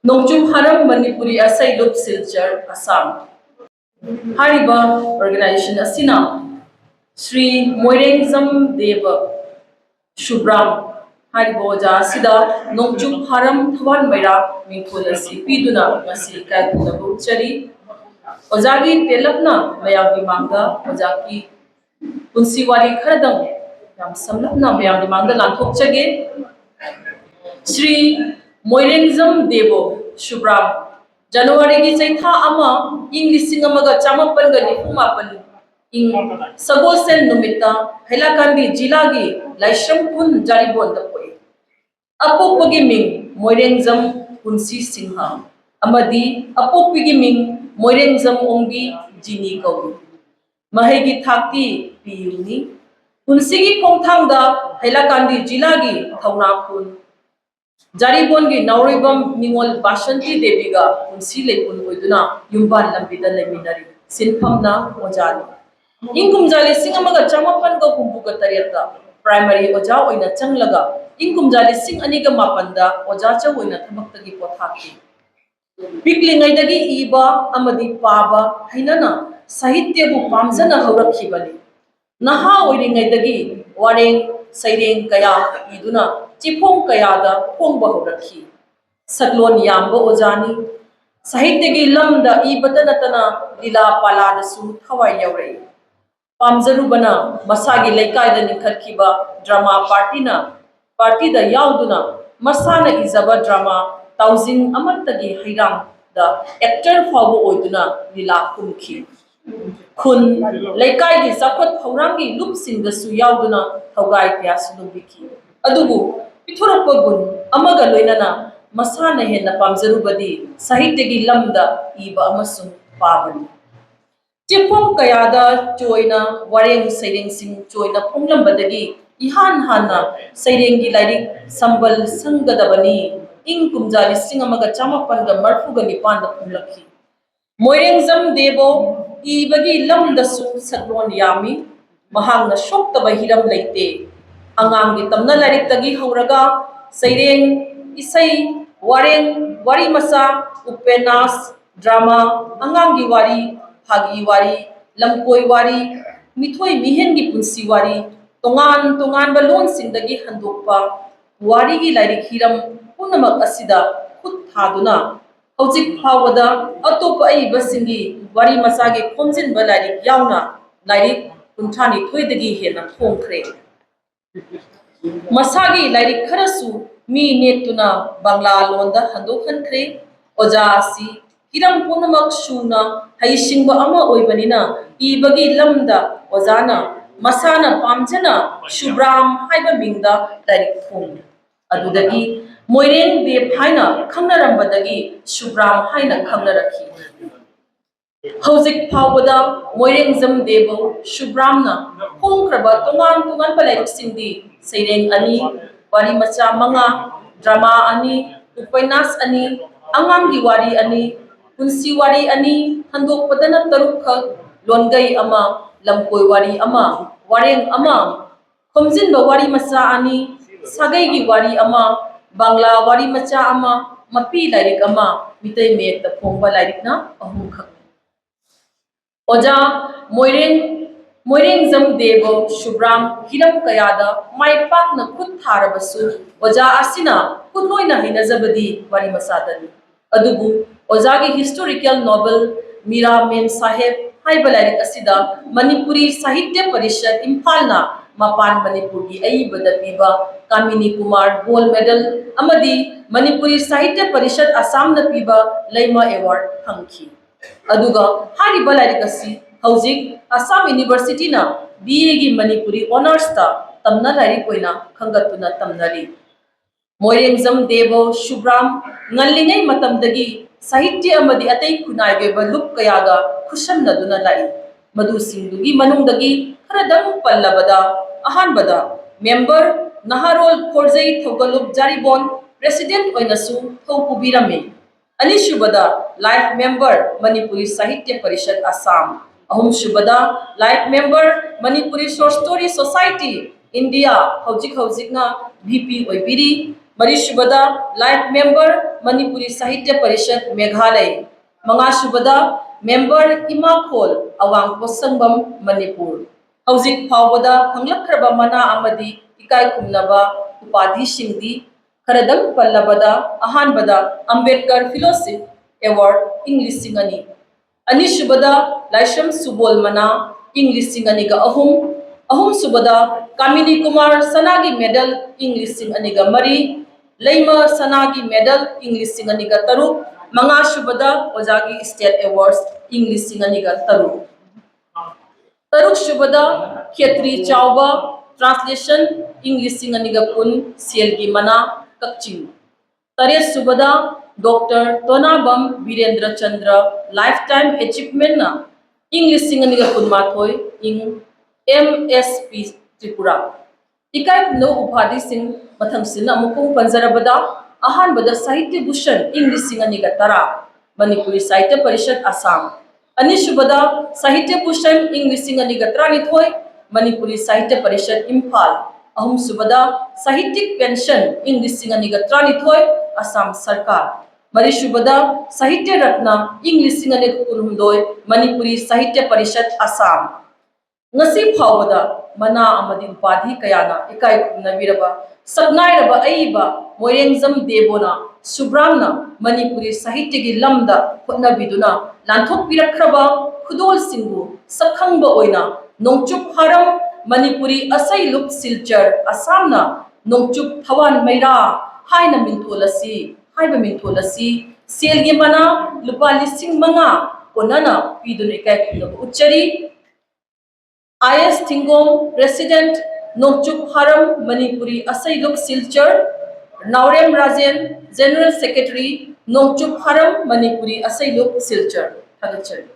Nongchum Haram Manipuri Asai Loop Silchar Assam. Hariba Organization Asina Sri Moirengzam Deva Shubram Hariboja Sida Nongchum Haram Thwan Maira Minkulasi Piduna Masi Kalpuna Buchari Ozagi Telapna Mayagi Manga Ozaki Punsiwali Kardang Yam Samlapna Mayagi Manga Lanthokchage Sri Moirengzam Devo Shubram January ki chaitha ama ing lising amaga chamapan ga nipumapan ing Sagosen numita Hailakandi jilagi Laishampun Jaribon da poi Apopagi ming Moirengzam Punsi Singha Amadi Apopagi ming Moirengzam Ongbi Jini Kawi Mahegi Thakti Piyuni Punsigi Kongthangda Hailakandi jilagi Thaunapun Jaribon gi Nauribam Ningol Bashanti Deviga Unsi Lepun Oiduna Yumban Lambida Leminari Sinpamna Ojani Ingkum Jali Singamaga Chamapan ga Humbuga Tariata Primary Oja Oina Changlaga Ingkum Jali Sing Aniga Mapanda Ojacha Oina Tamaktagi Pothaki Piklingaidagi Iba Amadi Paba Hainana Sahitya Bu Pamzana Haurakibani Naha Oiringaidagi Wareng Saireng Kaya Iduna Chipong Kayada Pongba Horakhi Saglon Yamba Ojani Sahityagi Lamda Ibatanatana Lila Paladasu Hawai Yaurei Pamzarubana Masagi Lekaida Nikhatkiba Drama Partida Yauduna Masana Izaba Drama Tauzin Amatagi Hirang the actor Fabu Oiduna Lila Kumki Kun Lekai di Sakot Haurangi Lupsing the Suyauduna Haugai Piasulubiki Adubu Pithurapagun Amaga Loinana Masana Hena Pamzarubadi Sahityagi Lamda Iba Amasung Pabani Chipong Kayada Joina Wareng Saireng Sing Joina Punglambadagi Ihan Hana Sairengi Lairik Sambal Sangadabani Ing Kumjali Singamaga Chamapanga Marfugani Panda Punglaki Moirengzam Devo Ibagi Lamdasu Saglon Yami Mahang na Shoktaba Hiram Laite Angang Gitamna Lariktagi Hauraga Saireng Isai Wareng Wari Masa Upenas Drama Angangi Wari Hagi Wari Lamkoi Wari Mithoi Mihengi Punsi Wari Tongan Balon Sindagi Handokpa Wari Gi Lairik Hiram Punamak Asida Khut Thaduna Hojik Phawada Atopa Aibasingi Wari Masagi Khomjin Balairik Yauna Lairik Kunthani Thoidagi Hena Thongkhre Masagi Lairik Kharasu Mi Netuna Bangla Londa Handokhankre Oja Asi Hiram Punamak Shuna Haishingba Ama Oibanina Ibagi Lamda Ozana Masana Pamjana Shubram Haiba Mingda Lairik Thong Adudagi Moireng Dev Haina Khangnarambadagi Shubram Haina Khangnarakhi Hojik Phawada Moirengzam Devo Shubramna Hongkraba Tongan Palairik Singdi Saireng Ani Wari Macha Manga Drama Ani Upainas Ani Angamgi Wari Ani Punsi Wari Ani Handok Padana Tarukha Longai Ama Lamkoi Wari Ama Wareng Ama Khomjinba Wari Macha Ani Sagaigi Wari Ama Bangla Wari Macha Ama Mapi Lairik Ama Mitai Mek the Pongba Lairikna Ahumkhak Oja Moirengzam Devo Shubram Hiram Kayada Mai Pakna Khut Tharabasu Oja Asina Khutloina Hinazabadi Wari Masadani Adubu Ojagi historical novel Mira Mem Saheb Haiba Lairik Asida Manipuri Sahitya Parishad Imphalna Mapan Manipuri Aibada Piba Kamini Kumar Gold Medal Amadi Manipuri Sahitya Parishad Assam na Piba Laima Award Hangki Aduga Hariba Lairik Asi Hojik Assam University na BA gi Manipuri Honors ta Tamna Lairik Oina Khangatuna Tamnari Moirengzam Devo Shubram Ngallingai Matamdagi Sahitya Amadi Atay Kunaigeba Lup Kayaga Kushamnaduna Lai Madu Singdugi Manungdagi Haradang Pallabada Ahanbada Member Naharol Khorzai Thogalup Jaribon President Oinasu Thopubirame Anishubada Life Member Manipuri Sahitya Parishad Assam Ahum Shubada Life Member Manipuri Short Story Society India Hojik na VP Oibiri मरीसुबदा life member Manipuri Sahitya Parishad Meghalaya मंगासुबदा member इमाखोल अवांग पोसंगबम मणिपुर हौजिक फावबदा फंगलखरबा मना अमदी इकाय खुमनबा उपाधि सिंगदी खरदंग पल्लबदा अहानबदा अंबेडकर फेलोशिप अवार्ड इंग्लिश सिंगनी अनिसुबदा लाइसम सुबोल मना इंग्लिश सिंगनी का अहुम सुबदा कामिनी कुमार सनागी मेडल इंग्लिश सिंगनी का मरी लेमा सनागी मेडल इंग्लिश सिंगनी का तरुक मंगा सुबदा ओजागी स्टेट अवार्ड्स इंग्लिश सिंगनी का तरुक सुबदा खेत्री चावबा ट्रांसलेशन इंग्लिश सिंगनी का पुन सेलगी मना कच्चिंग तरेत सुबदा डॉक्टर तोनाबम वीरेंद्र चंद्र लाइफ टाइम अचीवमेंट ना इंग्लिश सिंगनी का पुन माथोय इंग MSP त्रिपुरा इकाई नो उपाधि सिंह मथंग सिना मुकु पंजरबदा अहानबदा साहित्य भूषण इंग्लिश सिंगनी का तरा मणिपुरी साहित्य परिषद असम अनिसुबदा साहित्य भूषण इंग्लिश सिंगनी का त्रानिथोय मणिपुरी साहित्य परिषद इम्फाल अहुम सुबदा साहित्यिक पेंशन इंग्लिश सिंगनी का त्रानिथोय असम सरकार मरीसुबदा साहित्य रत्न इंग्लिश सिंगनी कुनहुमदोय मणिपुरी साहित्य परिषद Assam ngasi phawada mana amadi upadhi kayana ikai khumnabiraba saknairaba aiba moirengjam debona subramna manipuri sahitya gi lamda khotnabiduna lanthok pirakhraba khudol singbu sakhangba oina nongchup haram manipuri asai lup silchar asamna nongchup thawan maira haina mintholasi haiba mintholasi selgi mana lupa lising manga konana piduna ikai khumnaba uchari IS Thingom President Nongchup Haram Manipuri Asai Luk Silchar Naurem Rajen General Secretary Nongchup Haram Manipuri Asai Luk Silchar Thagachari